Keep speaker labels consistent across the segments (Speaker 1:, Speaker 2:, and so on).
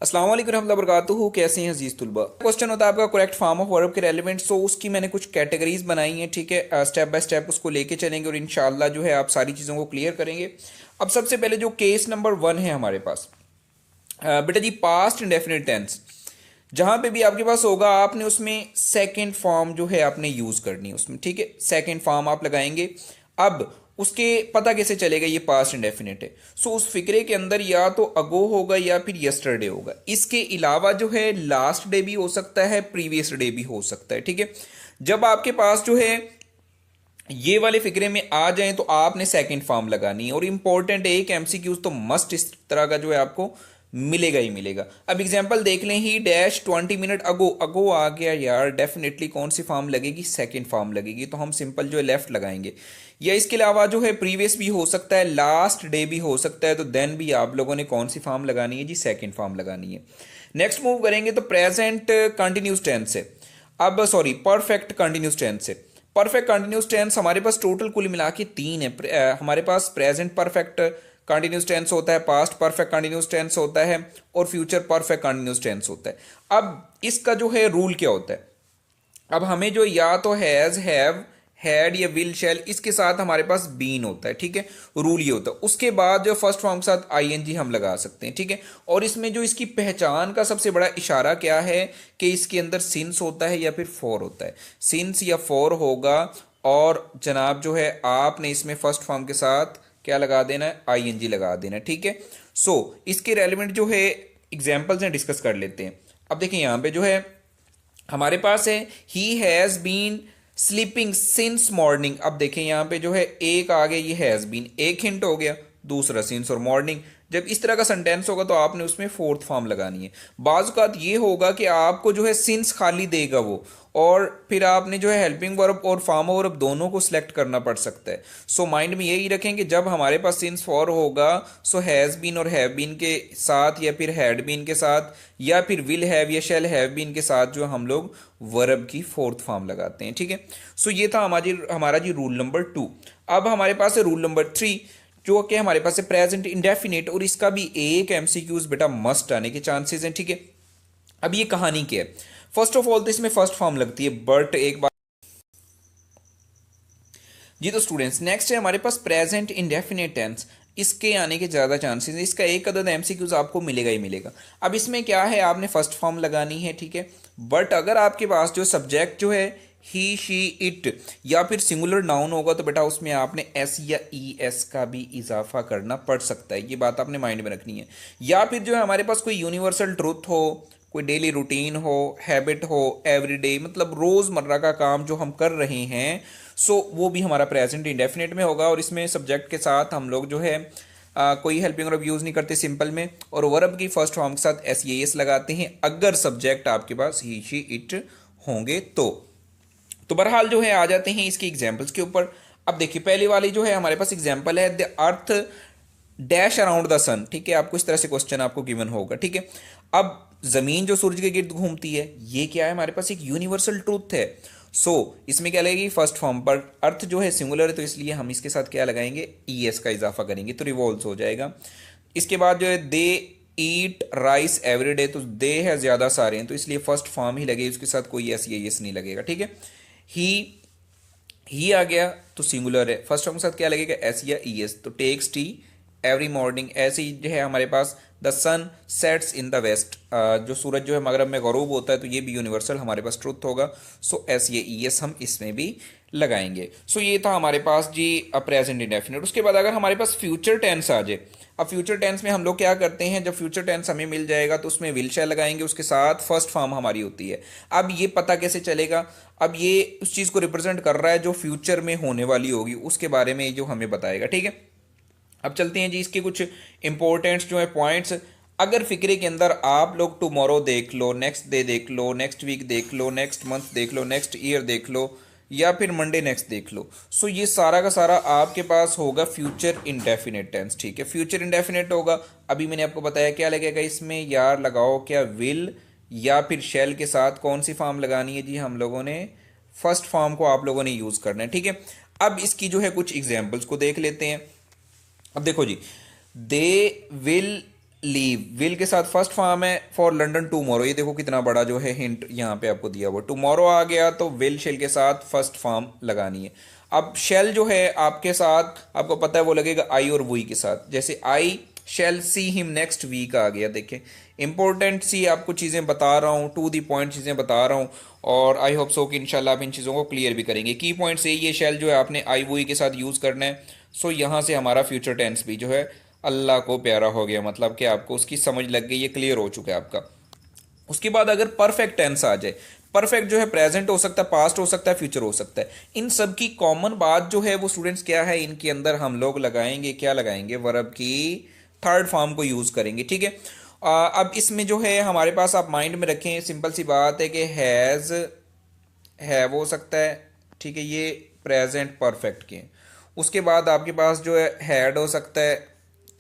Speaker 1: अस्सलाम वालेकुम रहमतुल्लाहि व बरकातुहू। कैसे हैं अजीज तुलबा। क्वेश्चन होता है आपका करेक्ट फॉर्म ऑफ वर्ब के रेलिवेंट। सो उसकी मैंने कुछ कैटेगरीज बनाई हैं, ठीक है। स्टेप बाय स्टेप उसको लेके चलेंगे और इंशाल्लाह जो है आप सारी चीज़ों को क्लियर करेंगे। अब सबसे पहले जो केस नंबर 1 है हमारे पास, बेटा जी, पास्ट इंडेफिनिट टेंस। जहां पे भी आपके पास होगा आपने उसमें सेकेंड फॉर्म जो है आपने यूज करनी है उसमें, ठीक है। सेकेंड फॉर्म आप लगाएंगे। अब उसके पता कैसे चलेगा ये पास्ट इंडेफिनिट है। सो उस फिक्रे के अंदर या तो अगो होगा या फिर यस्टरडे होगा। इसके अलावा जो है लास्ट डे भी हो सकता है, प्रीवियस डे भी हो सकता है, ठीक है। जब आपके पास जो है ये वाले फिक्रे में आ जाएं तो आपने सेकंड फॉर्म लगानी है। और इंपॉर्टेंट है, एक एमसीक्यूज तो मस्ट इस तरह का जो है आपको मिलेगा ही मिलेगा। अब एग्जांपल देख लें, ही डैश 20 मिनट अगो। अगो आ गया यार, डेफिनेटली कौन सी फॉर्म लगेगी? सेकंड फॉर्म लगेगी। तो हम सिंपल जो है लेफ्ट लगाएंगे। या इसके अलावा जो है प्रीवियस भी हो सकता है, लास्ट डे भी हो सकता है। तो देन भी आप लोगों ने कौन सी फॉर्म लगानी है जी? सेकंड फॉर्म लगानी है। नेक्स्ट मूव करेंगे तो प्रेजेंट कंटिन्यूस टेंस है। अब सॉरी, परफेक्ट कंटिन्यूस टेंस है। परफेक्ट कंटिन्यूस टेंस हमारे पास टोटल कुल मिला के 3 है। हमारे पास प्रेजेंट परफेक्ट कंटिन्यूस टेंस होता है, पास्ट परफेक्ट कंटिन्यूस टेंस होता है और फ्यूचर परफेक्ट कंटिन्यूस टेंस होता है। अब इसका जो है रूल क्या होता है? अब हमें जो या तो हैज, हैव, हैड या विल, शैल, इसके साथ हमारे पास बीन होता है, ठीक है। रूल ये होता है। उसके बाद जो फर्स्ट फॉर्म के साथ आईएनजी हम लगा सकते हैं, ठीक है। और इसमें जो इसकी पहचान का सबसे बड़ा इशारा क्या है कि इसके अंदर सिंस होता है या फिर फॉर होता है। सिंस या फॉर होगा और जनाब जो है आपने इसमें फर्स्ट फॉर्म के साथ क्या लगा देना है? आईएनजी लगा देना है, ठीक है। सो इसके रेलिवेंट जो है एग्जाम्पल्स हैं, डिस्कस कर लेते हैं। अब देखिए यहाँ पे जो है हमारे पास है he has been sleeping since morning. अब देखें यहाँ पे जो है एक आगे ये हैज बीन, एक हिंट हो गया, दूसरा सिंस और मॉर्निंग। जब इस तरह का सेंटेंस होगा तो आपने उसमें फोर्थ फॉर्म लगानी है। बाज़ ये होगा कि आपको जो है सिंस खाली देगा वो, और फिर आपने जो है हेल्पिंग वर्ब और फॉर्म वर्ब दोनों को सिलेक्ट करना पड़ सकता है। सो माइंड में यही रखें कि जब हमारे पास सिंस फॉर होगा सो हैज़ बीन और हैव बीन के साथ या फिर हैड बीन के साथ या फिर विल हैव या शैल हैव बीन के साथ जो हम लोग वर्ब की फोर्थ फॉर्म लगाते हैं, ठीक है। सो ये था हमारा जी रूल नंबर 2। अब हमारे पास है रूल नंबर 3, जो कि हमारे पास है प्रेजेंट इंडेफिनिट। और इसका भी एक एमसीक्यूज बेटा मस्ट आने के चांसेस हैं, ठीक है। अब ये कहानी क्या है? फर्स्ट ऑफ ऑल तो इसमें फर्स्ट फॉर्म लगती है, बट एक बार जी। तो स्टूडेंट्स नेक्स्ट है हमारे पास प्रेजेंट इंडेफिनिट टेंस। इसके आने के ज़्यादा चांसेस हैं, इसका एक अदद एमसीक्यूज आपको मिलेगा ही मिलेगा। अब इसमें क्या है, आपने फर्स्ट फॉर्म लगानी है, ठीक है। बट अगर आपके पास जो सब्जेक्ट जो है ही, शी, इट या फिर सिंगुलर नाउन होगा तो बेटा उसमें आपने एस या ई एस का भी इजाफा करना पड़ सकता है। ये बात आपने माइंड में रखनी है। या फिर जो है हमारे पास कोई यूनिवर्सल ट्रूथ हो, कोई डेली रूटीन हो, हैबिट हो, एवरीडे मतलब रोज़मर्रा का काम जो हम कर रहे हैं, सो वो भी हमारा प्रेजेंट इंडेफिनिट में होगा। और इसमें सब्जेक्ट के साथ हम लोग जो है कोई हेल्पिंग वर्ब यूज़ नहीं करते सिंपल में, और वर्ब की फर्स्ट फॉर्म के साथ एस ये एस लगाते हैं अगर सब्जेक्ट आपके पास ही, शी, इट होंगे तो बहरहाल जो है आ जाते हैं इसके एग्जाम्पल्स के ऊपर। अब देखिए पहली वाली जो है हमारे पास एग्जाम्पल है, the earth dash around the sun, ठीक है। आपको इस तरह से क्वेश्चन आपको गिवन होगा, ठीक है। अब जमीन जो सूरज के गिर्द घूमती है, ये क्या है? हमारे पास एक यूनिवर्सल ट्रूथ है। सो इसमें क्या लगेगी? फर्स्ट फॉर्म पर। अर्थ जो है सिंगुलर है तो इसलिए हम इसके साथ क्या लगाएंगे? ई एस का इजाफा करेंगे तो रिवॉल्व्स हो जाएगा। इसके बाद जो है दे ईट राइस एवरी डे, तो दे है ज़्यादा सारे हैं तो इसलिए फर्स्ट फॉर्म ही लगेगी, उसके साथ कोई एस या एस नहीं लगेगा, ठीक है। ही आ गया तो सिंगुलर है, फर्स्ट फॉर्म के साथ क्या लगेगा? एस या ई एस, तो टेक्स टी एवरी मॉर्निंग। ऐसे ही जो है हमारे पास the sun sets in the west, जो सूरज जो है मगरब में गरूब होता है, तो ये भी यूनिवर्सल हमारे पास ट्रुथ होगा। सो एस ये ई एस हम इसमें भी लगाएंगे। सो ये था हमारे पास जी प्रेजेंट इंडेफिनिट। उसके बाद अगर हमारे पास फ्यूचर टेंस आ जाए, अब फ्यूचर टेंस में हम लोग क्या करते हैं, जब फ्यूचर टेंस हमें मिल जाएगा तो उसमें विल शैल लगाएंगे, उसके साथ फर्स्ट फॉर्म हमारी होती है। अब ये पता कैसे चलेगा? अब ये उस चीज़ को रिप्रेजेंट कर रहा है जो फ्यूचर में होने वाली होगी, उसके बारे में जो हमें बताएगा, ठीक है। अब चलते हैं जी इसके कुछ इंपॉर्टेंट्स जो है पॉइंट्स। अगर फिक्रे के अंदर आप लोग टुमारो देख लो, नेक्स्ट डे देख लो, नेक्स्ट वीक देख लो, नेक्स्ट मंथ देख लो, नेक्स्ट ईयर देख लो, या फिर मंडे नेक्स्ट देख लो, सो ये सारा का सारा आपके पास होगा फ्यूचर इंडेफिनिट टेंस, ठीक है। फ्यूचर इंडेफिनिट होगा। अभी मैंने आपको बताया क्या लगेगा इसमें, यार लगाओ क्या विल या फिर शेल के साथ कौन सी फॉर्म लगानी है जी? हम लोगों ने फर्स्ट फॉर्म को आप लोगों ने यूज़ करना है, ठीक है। अब इसकी जो है कुछ एग्जाम्पल्स को देख लेते हैं। अब देखो जी, दे विल लीव, विल के साथ फर्स्ट फॉर्म है फॉर लंडन टुमारो। ये देखो कितना बड़ा जो है हिंट यहाँ पे आपको दिया हुआ, टुमारो आ गया तो विल शेल के साथ फर्स्ट फॉर्म लगानी है। अब शेल जो है आपके साथ आपको पता है वो लगेगा आई और वुई के साथ, जैसे I shall see him next week आ गया। देखें इंपॉर्टेंट सी आपको चीज़ें बता रहा हूँ, टू दी पॉइंट चीज़ें बता रहा हूँ, और आई होप सो कि इंशाल्लाह आप इन चीज़ों को क्लियर भी करेंगे। की पॉइंट से ये शेल जो है आपने आई वुई के साथ यूज़ करना है। सो यहाँ से हमारा फ्यूचर टेंस भी जो है अल्लाह को प्यारा हो गया, मतलब कि आपको उसकी समझ लग गई, ये क्लियर हो चुका है आपका। उसके बाद अगर परफेक्ट टेंस आ जाए, परफेक्ट जो है प्रेजेंट हो सकता है, पास्ट हो सकता है, फ्यूचर हो सकता है। इन सब की कॉमन बात जो है वो स्टूडेंट्स क्या है, इनके अंदर हम लोग लगाएंगे, क्या लगाएंगे, वर्ब की थर्ड फॉर्म को यूज करेंगे। ठीक है, अब इसमें जो है हमारे पास आप माइंड में रखें, सिंपल सी बात है कि हैज़ हैव हो सकता है। ठीक है, ये प्रेजेंट परफेक्ट के। उसके बाद आपके पास जो है हैड हो सकता है,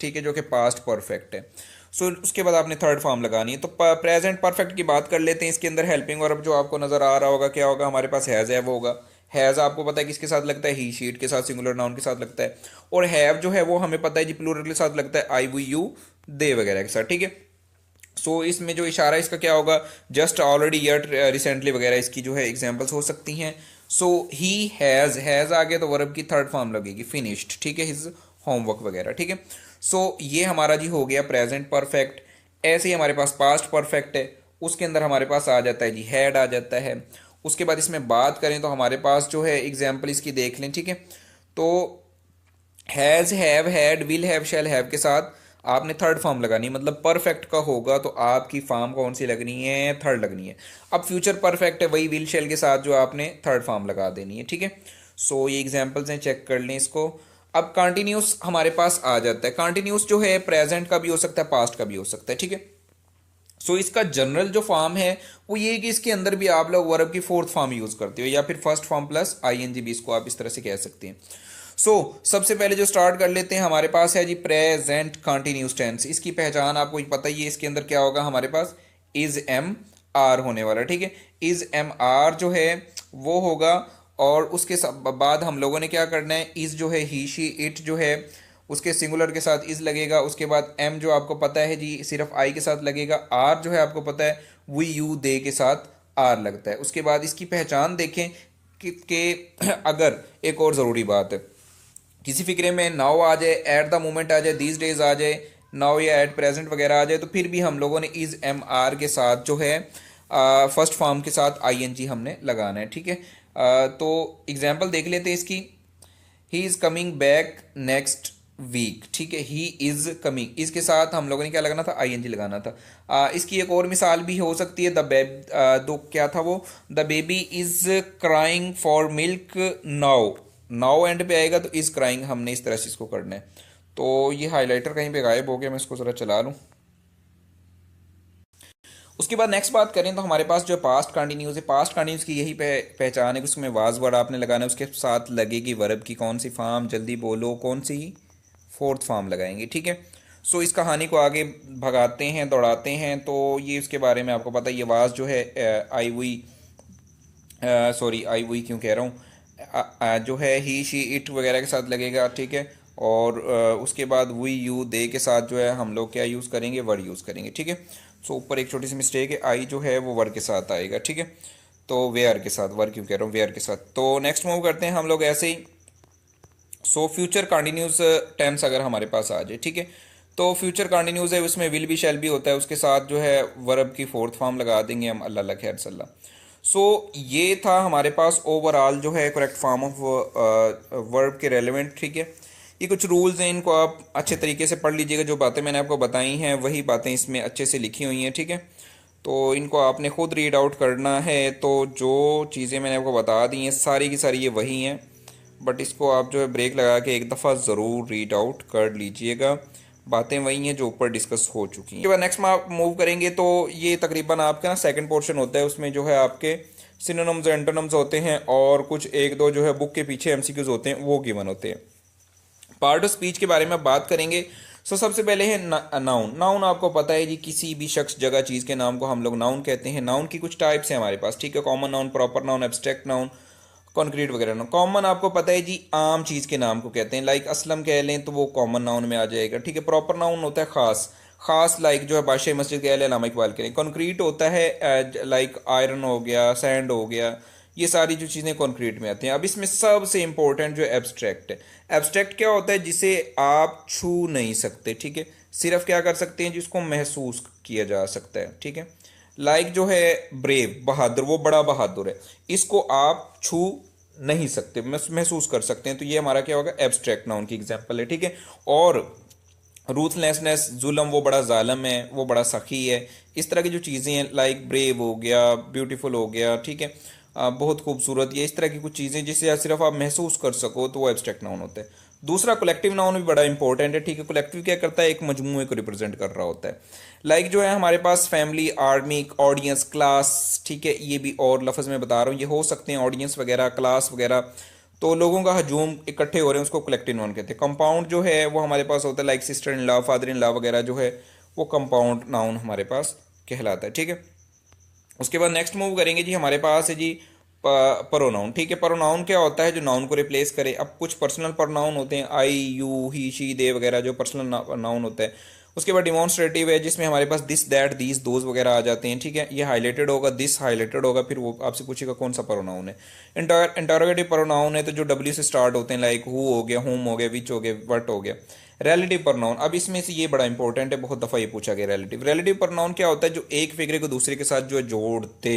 Speaker 1: ठीक है, जो कि पास्ट परफेक्ट है। सो उसके बाद आपने थर्ड फॉर्म लगानी है। तो प्रेजेंट परफेक्ट की बात कर लेते हैं। इसके अंदर हेल्पिंग वर्ब जो आपको नजर आ रहा होगा क्या होगा, हमारे पास हैज़ है वो होगा। हैज़ आपको पता है किसके साथ लगता है, ही शीट के साथ, सिंगुलर नाउन के साथ लगता है। और हैव जो है वो हमें पता है जी प्लूरल के साथ लगता है, आई वी यू दे वगैरह के साथ। ठीक है, सो इसमें जो इशारा इसका क्या होगा, जस्ट ऑलरेडी यट रिसेंटली वगैरह इसकी जो है एग्जांपल्स हो सकती हैं। सो ही हैज़ आ गया तो वर्ब की थर्ड फॉर्म लगेगी फिनिश्ड। ठीक है, हिज होमवर्क वगैरह। ठीक है, सो ये हमारा जी हो गया प्रेजेंट परफेक्ट। ऐसे ही हमारे पास पास्ट परफेक्ट है, उसके अंदर हमारे पास आ जाता है जी हैड आ जाता है। उसके बाद इसमें बात करें तो हमारे पास जो है एग्जाम्पल इसकी देख लें। ठीक है, तो has have had will have shall have के साथ आपने थर्ड फॉर्म लगानी है, मतलब परफेक्ट का होगा तो आपकी फॉर्म कौन सी लगनी है, थर्ड लगनी है। अब फ्यूचर परफेक्ट है, वही विल शैल के साथ जो आपने थर्ड फॉर्म लगा देनी है। ठीक है, सो ये एग्जांपल्स हैं, चेक कर लें इसको। अब कंटिन्यूस हमारे पास आ जाता है। कंटिन्यूस जो है प्रेजेंट का भी हो सकता है, पास्ट का भी हो सकता है। ठीक है, सो इसका जनरल जो फॉर्म है वो ये है कि इसके अंदर भी आप लोग वर्ब की फोर्थ फॉर्म यूज करते हो, या फिर फर्स्ट फॉर्म प्लस आईएनजी भी इसको आप इस तरह से कह सकते हैं। सो सबसे पहले जो स्टार्ट कर लेते हैं, हमारे पास है जी प्रेजेंट कंटिन्यूस टेंस। इसकी पहचान आपको पता ही है, इसके अंदर क्या होगा, हमारे पास इज एम आर होने वाला। ठीक है, इज एम आर जो है वो होगा, और उसके बाद हम लोगों ने क्या करना है, इज जो है ही शी इट जो है उसके सिंगुलर के साथ इज लगेगा। उसके बाद एम जो आपको पता है जी सिर्फ आई के साथ लगेगा। आर जो है आपको पता है वी यू दे के साथ आर लगता है। उसके बाद इसकी पहचान देखें कि अगर एक और ज़रूरी बात है, किसी फिक्रे में नाउ आ जाए, एट द मोमेंट आ जाए, दीज डेज आ जाए, नाउ या एट प्रेजेंट वगैरह आ जाए, तो फिर भी हम लोगों ने इज एम आर के साथ जो है फर्स्ट फॉर्म के साथ आई एन जी हमने लगाना है। ठीक है, तो एग्जाम्पल देख लेते हैं इसकी। He is coming back next week. ठीक है, ही इज़ कमिंग, इसके साथ हम लोगों ने क्या लगाना था, आई एन जी लगाना था। इसकी एक और मिसाल भी हो सकती है, दो क्या था वो, the baby is crying for milk now. Now and पे आएगा तो इज़ क्राइंग, हमने इस तरह से इसको करना है। तो ये हाईलाइटर कहीं पे गायब हो गया, मैं इसको ज़रा चला लूँ। उसके बाद नेक्स्ट बात करें तो हमारे पास जो पास्ट कंटिन्यूस है, पास्ट कंटिन्यूस की यही पहचान है कि उसमें वाज वर्ड आपने लगाना है, उसके साथ लगेगी वर्ब की कौन सी फॉर्म, जल्दी बोलो कौन सी, फोर्थ फॉर्म लगाएंगे। ठीक है, सो इस कहानी को आगे भगाते हैं, दौड़ाते हैं। तो ये उसके बारे में आपको पता है, ये वाज जो है आई हुई, सॉरी आई हुई क्यों कह रहा हूँ, जो है ही शी इट वगैरह के साथ लगेगा। ठीक है, और उसके बाद वी यू दे के साथ जो है हम लोग क्या यूज़ करेंगे, वर्ड यूज़ करेंगे। ठीक है, सो ऊपर एक छोटी सी मिस्टेक है, आई जो है वो वर्ड के साथ आएगा। ठीक है, तो वेयर के साथ, वर्ड क्यों कह रहा हूँ, वेयर के साथ। तो नेक्स्ट मूव करते हैं हम लोग ऐसे ही। सो फ्यूचर कंटिन्यूस टेंस अगर हमारे पास आ जाए, ठीक है, तो फ्यूचर कंटिन्यूस है, उसमें विल भी शैल भी होता है, उसके साथ जो है वर्ब की फोर्थ फॉर्म लगा देंगे हम, अल्लाह खैर सल्ला। सो ये था हमारे पास ओवरऑल जो है करेक्ट फॉर्म ऑफ वर्ब के रेलिवेंट। ठीक है, ये कुछ रूल्स हैं, इनको आप अच्छे तरीके से पढ़ लीजिएगा। जो बातें मैंने आपको बताई हैं वही बातें इसमें अच्छे से लिखी हुई हैं। ठीक है, तो इनको आपने खुद रीड आउट करना है। तो जो चीज़ें मैंने आपको बता दी हैं सारी की सारी ये वही हैं, बट इसको आप जो है ब्रेक लगा के एक दफ़ा ज़रूर रीड आउट कर लीजिएगा। बातें वही हैं जो ऊपर डिस्कस हो चुकी हैं। उसके बाद नेक्स्ट में आप मूव करेंगे तो ये तकरीबन आपका ना सेकंड पोर्शन होता है, उसमें जो है आपके सिनोनिम्स एंटोनिम्स होते हैं, और कुछ एक दो जो है बुक के पीछे एमसीक्यूज होते हैं वो गिवन होते हैं। पार्ट ऑफ स्पीच के बारे में बात करेंगे। सो सबसे पहले है नाउन। नाउन आपको पता है जी, किसी भी शख्स जगह चीज़ के नाम को हम लोग नाउन कहते हैं। नाउन की कुछ टाइप्स हैं हमारे पास। ठीक है, common noun, proper noun, abstract noun, concrete वगैरह नाउन। कॉमन आपको पता है जी आम चीज़ के नाम को कहते हैं, लाइक असलम कह लें तो वो कॉमन नाउन में आ जाएगा। ठीक है, प्रॉपर नाउन होता है खास, ख़ास लाइक जो है बादशाह मस्जिद के अलामा इकबाल के लिए। कंक्रीट होता है लाइक आयरन हो गया, सैंड हो गया, ये सारी जो चीज़ें कंक्रीट में आती हैं। अब इसमें सबसे इंपॉर्टेंट जो एब्स्ट्रैक्ट है, एब्स्ट्रैक्ट क्या होता है? जिसे आप छू नहीं सकते, ठीक है, सिर्फ क्या कर सकते हैं, जिसको महसूस किया जा सकता है, ठीक है। लाइक जो है ब्रेव, बहादुर, वो बड़ा बहादुर है, इसको आप छू नहीं सकते, महसूस कर सकते हैं, तो ये हमारा क्या होगा? एब्स्ट्रैक्ट नाउन की एग्जांपल है, ठीक है। और रूथलेसनेस, जुल्म, वो बड़ा जालिम है, वो बड़ा सखी है, इस तरह की जो चीज़ें हैं, लाइक ब्रेव हो गया, ब्यूटीफुल हो गया, ठीक है, बहुत खूबसूरत, ये इस तरह की कुछ चीज़ें जिसे सिर्फ आप महसूस कर सको, तो वो एब्स्ट्रैक्ट नाउन होता है। दूसरा कलेक्टिव नाउन भी बड़ा इंपॉर्टेंट है, ठीक है। कलेक्टिव क्या करता है? एक मजमूए को रिप्रेजेंट कर रहा होता है। लाइक जो है हमारे पास फैमिली, आर्मी, ऑडियंस, क्लास, ठीक है, ये भी और लफ्ज़ में बता रहा हूँ, ये हो सकते हैं ऑडियंस वगैरह, क्लास वगैरह, तो लोगों का हजूम इकट्ठे हो रहे हैं, उसको कलेक्टिव नाउन कहते हैं। कंपाउंड जो है वो हमारे पास होता है, like sister in law, father in law वगैरह जो है, वो कंपाउंड नाउन हमारे पास कहलाता है, ठीक है। उसके बाद नेक्स्ट मूव करेंगे जी, हमारे पास है जी प्रोनाउन, ठीक है। प्रोनाउन क्या होता है? जो नाउन को रिप्लेस करे। अब कुछ पर्सनल प्रोनाउन होते हैं, आई, यू, ही, शी, दे वगैरह, जो पर्सनल नाउन होता है। उसके बाद डिमॉन्स्ट्रेटिव है, जिसमें हमारे पास दिस, दैट, दीज, दोज वगैरह आ जाते हैं, ठीक है। ये हाईलाइटेड होगा, दिस हाईलाइटेड होगा, फिर वो आपसे पूछेगा कौन सा प्रोनाउन है। इंटरोगेटिव प्रोनाउन है तो जो डब्ल्यू से स्टार्ट होते हैं, लाइक हु हो गया, हुम हो गया, विच हो गया, वट हो गया। रिलेटिव प्रोनाउन, अब इसमें से ये बड़ा इंपॉर्टेंट है, बहुत दफ़ा ये पूछा गया। रिलेटिव प्रोनाउन क्या होता है? जो एक फिगरे को दूसरे के साथ जो है जोड़ते,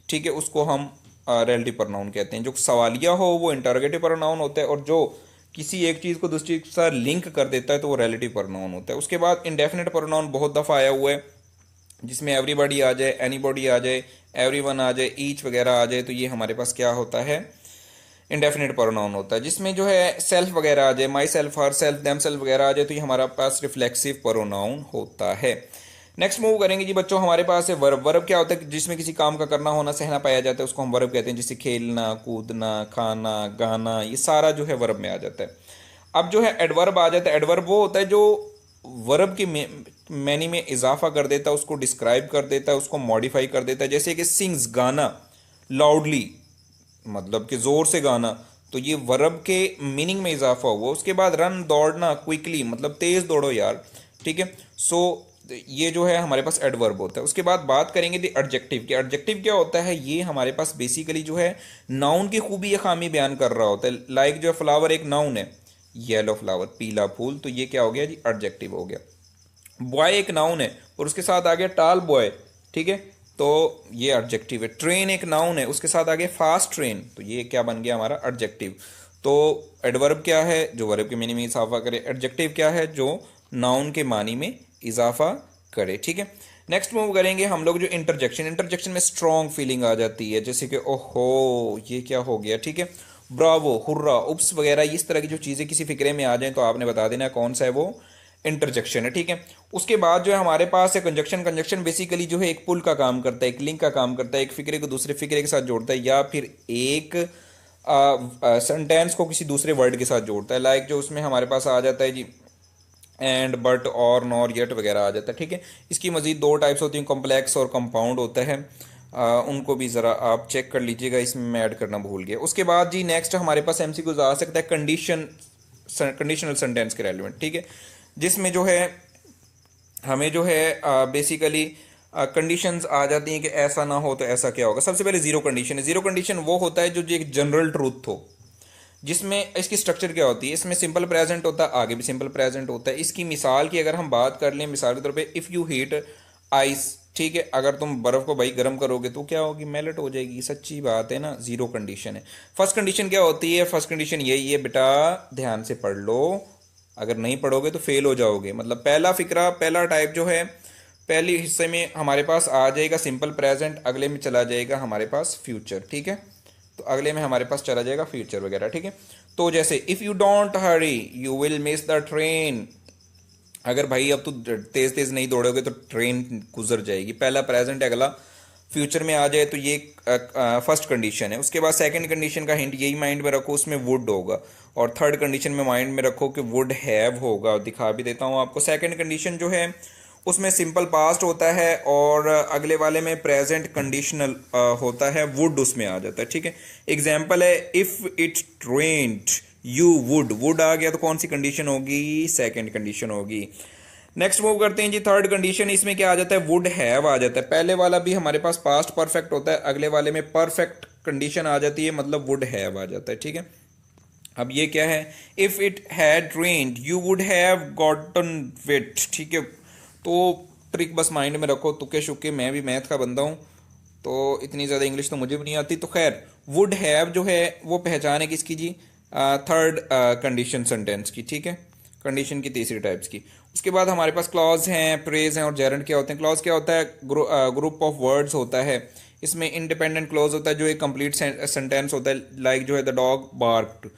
Speaker 1: ठीक है, उसको हम रिलेटिव प्रोनाउन कहते हैं। जो सवालिया हो वो इंटरोगेटिव प्रोनाउन होता है, और जो किसी एक चीज़ को दूसरी के साथ लिंक कर देता है तो वो रिलेटिव प्रोनाउन होता है। उसके बाद इंडेफिनिट प्रोनाउन बहुत दफ़ा आया हुआ है, जिसमें एवरीबॉडी आ जाए, एनीबॉडी आ जाए, एवरीवन आ जाए, ईच वगैरह आ जाए, तो ये हमारे पास क्या होता है? इंडेफिनिट प्रोनाउन होता है। जिसमें जो है सेल्फ वगैरह आ जाए, my self, her self, them self वगैरह आ जाए, तो ये हमारा पास रिफ्लेक्सिव प्रोनाउन होता है। नेक्स्ट मूव करेंगे जी बच्चों, हमारे पास है वर्ब। वर्ब क्या होता है? जिसमें किसी काम का करना, होना, सहना पाया जाता है, उसको हम वर्ब कहते हैं। जैसे खेलना, कूदना, खाना, गाना, ये सारा जो है वर्ब में आ जाता है। अब जो है एडवर्ब आ जाता है। एडवर्ब वो होता है जो वर्ब की मैनी में इजाफा कर देता है, उसको डिस्क्राइब कर देता है, उसको मॉडिफाई कर देता है। जैसे कि सिंग्स, गाना, लाउडली, मतलब कि ज़ोर से गाना, तो ये वर्ब के मीनिंग में इजाफा हुआ। उसके बाद रन, दौड़ना, क्विकली, मतलब तेज़ दौड़ो यार, ठीक है। सो ये जो है हमारे पास एडवर्ब होता है। उसके बाद बात करेंगे दी एडजेक्टिव की। एडजेक्टिव क्या होता है? ये हमारे पास बेसिकली जो है नाउन की खूबी या खामी बयान कर रहा होता है। लाइक जो है फ्लावर एक नाउन है, येलो फ्लावर, पीला फूल, तो ये क्या हो गया जी? एडजेक्टिव हो गया। बॉय एक नाउन है और उसके साथ आ गया टाल बॉय, ठीक है, तो ये एडजेक्टिव है। ट्रेन एक नाउन है, उसके साथ आ गया फास्ट ट्रेन, तो ये क्या बन गया हमारा? एडजेक्टिव। तो एडवर्ब क्या है? जो वर्ब के मीनिंग में इजाफा करे। एडजेक्टिव क्या है? जो नाउन के मानी में इजाफा करे, ठीक है। नेक्स्ट मूव करेंगे हम लोग जो इंटरजेक्शन। इंटरजेक्शन में स्ट्रॉन्ग फीलिंग आ जाती है, जैसे कि ओहो ये क्या हो गया, ठीक है। ब्रावो, हुर्रा, उप्स वगैरह, इस तरह की जो चीज़ें किसी फिक्रे में आ जाएं तो आपने बता देना कौन सा है वो इंटरजेक्शन है, ठीक है। उसके बाद जो है हमारे पास है कंजक्शन। कंजक्शन बेसिकली जो है एक पुल का काम करता है, एक लिंक का काम करता है, एक फिक्रे को दूसरे फिक्रे के साथ जोड़ता है, या फिर एक सेंटेंस को किसी दूसरे वर्ड के साथ जोड़ता है। लाइक जो उसमें हमारे पास आ जाता है जी एंड, बट, और, नॉर, येट वगैरह आ जाता है, ठीक है। इसकी मजीद दो टाइप्स होती हैं, कॉम्प्लेक्स और कंपाउंड होता है। उनको भी ज़रा आप चेक कर लीजिएगा, इसमें मैं ऐड करना भूल गया। उसके बाद जी नेक्स्ट हमारे पास एमसीक्यूज आ सकता है कंडीशनल सेंटेंस के रेलिवेंट, ठीक है, जिसमें जो है हमें जो है बेसिकली कंडीशंस आ जाती हैं कि ऐसा ना हो तो ऐसा क्या होगा। सबसे पहले जीरो कंडीशन है। जीरो कंडीशन वो होता है जो एक जनरल ट्रूथ हो, जिसमें इसकी स्ट्रक्चर क्या होती है? इसमें सिंपल प्रेजेंट होता है, आगे भी सिंपल प्रेजेंट होता है। इसकी मिसाल की अगर हम बात कर लें, मिसाल के तौर पे इफ़ यू हीट आइस, ठीक है, अगर तुम बर्फ़ को भाई गर्म करोगे तो क्या होगी? मेल्ट हो जाएगी। सच्ची बात है ना, जीरो कंडीशन है। फर्स्ट कंडीशन क्या होती है? फर्स्ट कंडीशन यही है बेटा, ध्यान से पढ़ लो, अगर नहीं पढ़ोगे तो फेल हो जाओगे। मतलब पहला फिक्रा, पहला टाइप जो है, पहले हिस्से में हमारे पास आ जाएगा सिंपल प्रेजेंट, अगले में चला जाएगा हमारे पास फ्यूचर, ठीक है, तो अगले में हमारे पास चला जाएगा फ्यूचर वगैरह, ठीक है। तो जैसे if you don't Hari you will miss the train, अगर भाई अब तू तेज तेज नहीं दौड़ोगे तो ट्रेन गुजर जाएगी। पहला प्रेजेंट है, अगला फ्यूचर में आ जाए, तो ये फर्स्ट कंडीशन है। उसके बाद सेकंड कंडीशन का हिंट यही माइंड में रखो, उसमें वुड होगा। और थर्ड कंडीशन में माइंड में रखो कि वुड हैव होगा। दिखा भी देता हूँ आपको। सेकंड कंडीशन जो है उसमें सिंपल पास्ट होता है, और अगले वाले में प्रेजेंट कंडीशनल होता है, वुड उसमें आ जाता है, ठीक है। एग्जाम्पल है if it rained you would, would आ गया तो कौन सी कंडीशन होगी? सेकंड कंडीशन होगी। नेक्स्ट मूव करते हैं जी थर्ड कंडीशन। इसमें क्या आ जाता है, वुड हैव आ जाता है। पहले वाला भी हमारे पास पास्ट परफेक्ट होता है, अगले वाले में परफेक्ट कंडीशन आ जाती है, मतलब वुड हैव आ जाता है, ठीक है। अब ये क्या है, if it had rained you would have gotten wet, ठीक है। तो ट्रिक बस माइंड में रखो, तुक्के शुक्के, मैं भी मैथ का बंदा हूँ तो इतनी ज़्यादा इंग्लिश तो मुझे भी नहीं आती। तो खैर वुड हैव जो है वो पहचान है किसकी जी, थर्ड कंडीशन सेंटेंस की, ठीक है, कंडीशन की तीसरी टाइप्स की। उसके बाद हमारे पास क्लॉज हैं, प्रेज हैं और जेरंड क्या होते हैं। क्लॉज क्या होता है, ग्रुप ऑफ वर्ड्स होता है। इसमें इंडिपेंडेंट क्लॉज होता है जो एक कंप्लीट सेंटेंस होता है, लाइक जो है the dog barked,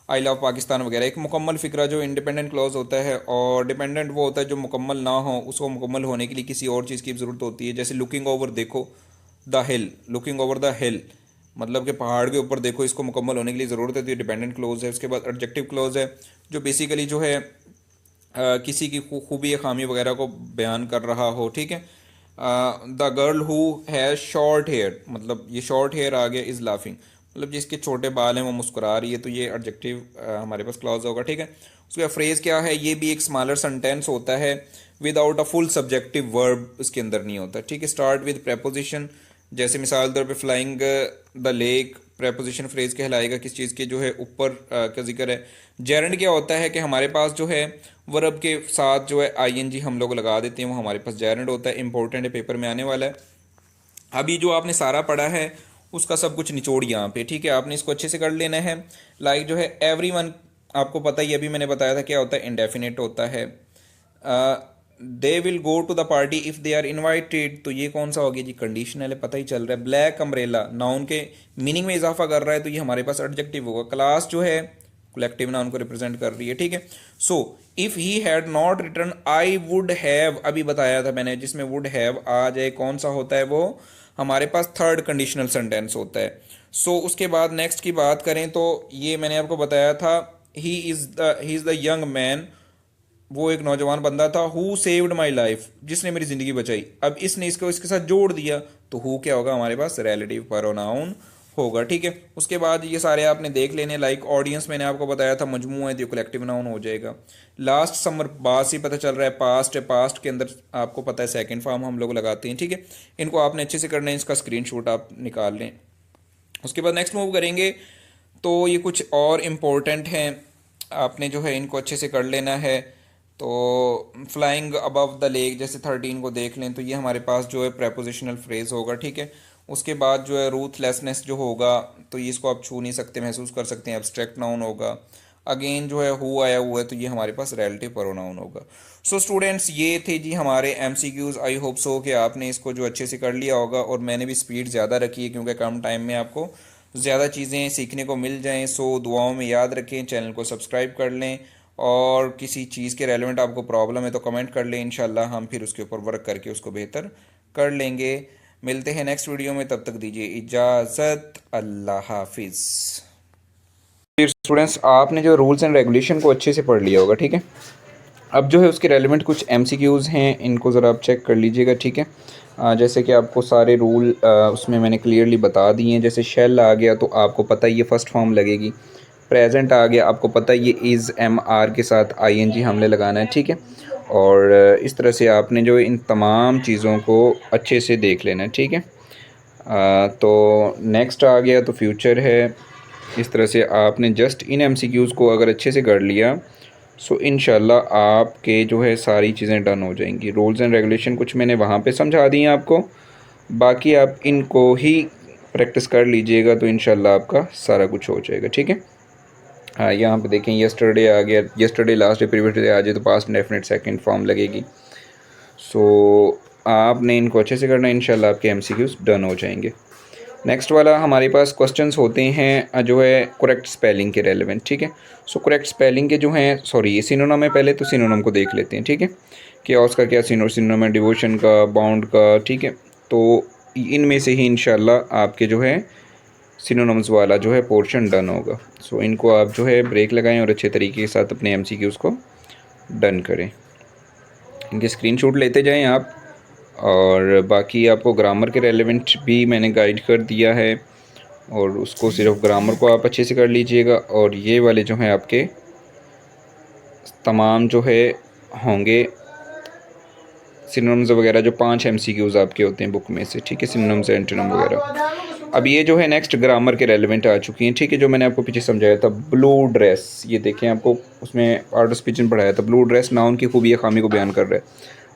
Speaker 1: I love Pakistan वगैरह, एक मुकम्मल फिक्रा जो इंडिपेंडेंट क्लॉज होता है। और डिपेंडेंट वो होता है जो मुकम्मल ना हो, उसको मुकम्मल होने के लिए किसी और चीज़ की ज़रूरत होती है। जैसे लुकिंग ओवर देखो the hill, looking over the हिल मतलब कि पहाड़ के ऊपर देखो, इसको मुकम्मल होने के लिए ज़रूरत है, तो ये डिपेंडेंट क्लॉज है। उसके बाद एडजेक्टिव क्लॉज है जो बेसिकली जो है किसी की खूबी या खामी वगैरह को बयान कर रहा हो, ठीक है। The girl who has short hair, मतलब ये शॉर्ट हेयर आ गया, इज़ लाफिंग, मतलब जिसके छोटे बाल हैं वो मुस्कुरा रही है, तो ये एडजेक्टिव हमारे पास क्लॉज होगा, ठीक है। उसके बाद फ्रेज क्या है, ये भी एक स्मॉलर सेंटेंस होता है without a full subjective verb इसके अंदर नहीं होता, ठीक है। स्टार्ट विद प्रेपोजिशन, जैसे मिसाल तौर पे flying the lake, preposition phrase कहलाएगा किस चीज़ के जो है ऊपर का जिक्र है। जेरंड क्या होता है कि हमारे पास जो है वर्ब के साथ जो है आईएनजी हम लोग लगा देते हैं, वो हमारे पास जेरंड होता है, इंपॉर्टेंट है, पेपर में आने वाला है। अभी जो आपने सारा पढ़ा है उसका सब कुछ निचोड़ यहाँ पे, ठीक है, आपने इसको अच्छे से कर लेना है। लाइक जो है एवरीवन, आपको पता ही अभी मैंने बताया था क्या होता है, इंडेफिनेट होता है। They will go to the party if they are invited, तो ये कौन सा हो गया जी, कंडीशनल है, पता ही चल रहा है। ब्लैक अम्ब्रेला नाउन के मीनिंग में इजाफा कर रहा है, तो ये हमारे पास एडजेक्टिव होगा। क्लास जो है कलेक्टिव नाउन को रिप्रेजेंट कर रही है, ठीक है। So if he had not return I would have, अभी बताया था मैंने, जिसमें वुड हैव आ जाए कौन सा होता है, वो हमारे पास थर्ड कंडीशनल सेंटेंस होता है। सो उसके बाद नेक्स्ट की बात करें तो ये मैंने आपको बताया था, he is the young man, वो एक नौजवान बंदा था, हु सेव्ड माई लाइफ, जिसने मेरी ज़िंदगी बचाई। अब इसने इसको इसके साथ जोड़ दिया, तो हु क्या होगा हमारे पास, रिलेटिव प्रोनाउन होगा, ठीक है। उसके बाद ये सारे आपने देख लेने, लाइक ऑडियंस मैंने आपको बताया था मजमू है, तो कलेक्टिव नाउन हो जाएगा। लास्ट समर बात से पता चल रहा है पास्ट है, पास्ट के अंदर आपको पता है सेकंड फॉर्म हम लोग लगाते हैं, ठीक है। इनको आपने अच्छे से करना है, इसका स्क्रीनशॉट आप निकाल लें। उसके बाद नेक्स्ट मूव करेंगे तो ये कुछ और इम्पोर्टेंट हैं, आपने जो है इनको अच्छे से कर लेना है। तो फ्लाइंग अबव द लेक, जैसे 13 को देख लें, तो ये हमारे पास जो है प्रेपोजिशनल फ्रेज होगा, ठीक है। उसके बाद जो है रूथलेसनेस जो होगा, तो ये इसको आप छू नहीं सकते, महसूस कर सकते हैं, एब्स्ट्रैक्ट नाउन होगा। अगेन जो है हु आया हुआ है, तो ये हमारे पास रिलेटिव प्रोनाउन होगा। सो स्टूडेंट्स ये थे जी हमारे एमसीक्यूज़। आई होप सो कि आपने इसको जो अच्छे से कर लिया होगा, और मैंने भी स्पीड ज़्यादा रखी है क्योंकि कम टाइम में आपको ज़्यादा चीज़ें सीखने को मिल जाएं। सो दुआओं में याद रखें, चैनल को सब्सक्राइब कर लें, और किसी चीज़ के रेलेवेंट आपको प्रॉब्लम है तो कमेंट कर लें, इंशाल्लाह हम फिर उसके ऊपर वर्क करके उसको बेहतर कर लेंगे। मिलते हैं नेक्स्ट वीडियो में, तब तक दीजिए इजाज़त, अल्लाह हाफिज़। फिर स्टूडेंट्स आपने जो रूल्स एंड रेगुलेशन को अच्छे से पढ़ लिया होगा, ठीक है। अब जो है उसके रेलेवेंट कुछ एमसीक्यूज़ हैं, इनको ज़रा आप चेक कर लीजिएगा, ठीक है। जैसे कि आपको सारे रूल उसमें मैंने क्लियरली बता दिए हैं। जैसे शेल आ गया तो आपको पता ही ये फर्स्ट फॉर्म लगेगी। प्रेजेंट आ गया, आपको पता है ये इज़ एम आर के साथ आईएनजी हमने लगाना है, ठीक है। और इस तरह से आपने जो इन तमाम चीज़ों को अच्छे से देख लेना है, ठीक है। तो नेक्स्ट आ गया तो फ्यूचर है। इस तरह से आपने जस्ट इन एमसीक्यूज़ को अगर अच्छे से कर लिया, सो इंशाल्लाह आपके जो है सारी चीज़ें डन हो जाएंगी। रूल्स एंड रेगुलेशन कुछ मैंने वहाँ पे समझा दी हैं आपको, बाकी आप इनको ही प्रैक्टिस कर लीजिएगा तो इंशाल्लाह आपका सारा कुछ हो जाएगा, ठीक है। हाँ यहाँ पे देखें यस्टरडे आ गया, yesterday last day previous day आ जाए तो पास्ट डेफिनेट सेकंड फॉर्म लगेगी। सो आपने इनको अच्छे से करना है, इंशाल्लाह आपके एमसीक्यूज़ डन हो जाएंगे। नेक्स्ट वाला हमारे पास क्वेश्चंस होते हैं जो है करेक्ट स्पेलिंग के रेलेवेंट, ठीक है। सो करेक्ट स्पेलिंग के जो हैं, सॉरी ये सिनोनिम है, पहले तो सिनोनिम को देख लेते हैं, ठीक है। कि उसका क्या सिनोनिम है, डिवोशन का, बाउंड का, ठीक है। तो इनमें से ही इंशाल्लाह आपके जो है सिनोनिम्स वाला जो है पोर्शन डन होगा। सो इनको आप जो है ब्रेक लगाएं और अच्छे तरीके के साथ अपने एमसीक्यूज़ को डन करें। इनके स्क्रीनशॉट लेते जाएं आप, और बाकी आपको ग्रामर के रेलेवेंट भी मैंने गाइड कर दिया है, और उसको सिर्फ ग्रामर को आप अच्छे से कर लीजिएगा। और ये वाले जो हैं आपके तमाम जो है होंगे सिनोनिम्स वगैरह जो 5 MCQs आपके होते हैं बुक में से, ठीक है, सिनोनिम्स एंटोनिम वगैरह। अब ये जो है नेक्स्ट ग्रामर के रेलिवेंट आ चुकी हैं, ठीक है, जो मैंने आपको पीछे समझाया था। ब्लू ड्रेस, ये देखें, आपको उसमें पार्ट ऑफ स्पीच में पढ़ाया था। ब्लू ड्रेस नाउन की खूबी या खामी को बयान कर रहा है,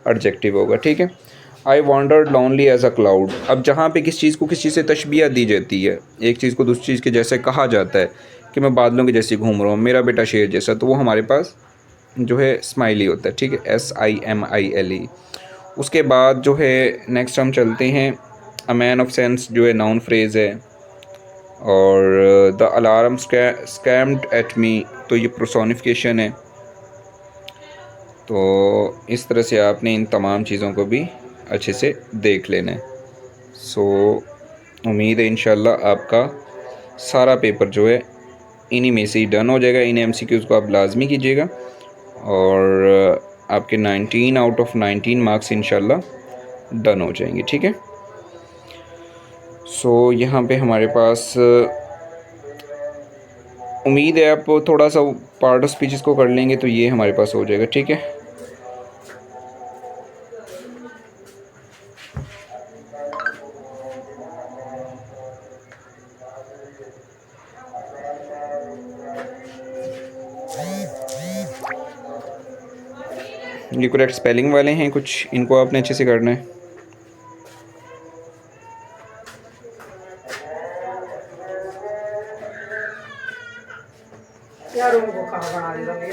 Speaker 1: एडजेक्टिव होगा, ठीक है। I wandered lonely as a cloud, अब जहाँ पे किस चीज़ को किस चीज़ से तशबीह दी जाती है, एक चीज़ को दूसरी चीज़ के जैसे कहा जाता है कि मैं बादलों के जैसे घूम रहा हूँ, मेरा बेटा शेर जैसा, तो वो हमारे पास जो है स्माइली होता है, ठीक है, SIMILE। उसके बाद जो है नेक्स्ट हम चलते हैं, अ मैन ऑफ सेंस जो है नाउन फ्रेज़ है। और the alarm scammed at me, तो ये पर्सोनिफिकेशन है। तो इस तरह से आपने इन तमाम चीज़ों को भी अच्छे से देख लेना है। सो उम्मीद है इंशाल्लाह आपका सारा पेपर जो है इन्हीं में से ही डन हो जाएगा। इन MCQs को आप लाजमी कीजिएगा और आपके 19 आउट ऑफ 19 मार्क्स इंशाल्लाह डन हो जाएंगे, ठीक है। सो यहाँ पे हमारे पास उम्मीद है आप थोड़ा सा पार्ट ऑफ स्पीचेस को कर लेंगे तो ये हमारे पास हो जाएगा, ठीक है। ये करेक्ट स्पेलिंग वाले हैं कुछ, इनको आपने अच्छे से करना है।
Speaker 2: यार उनको कहाँ बना देता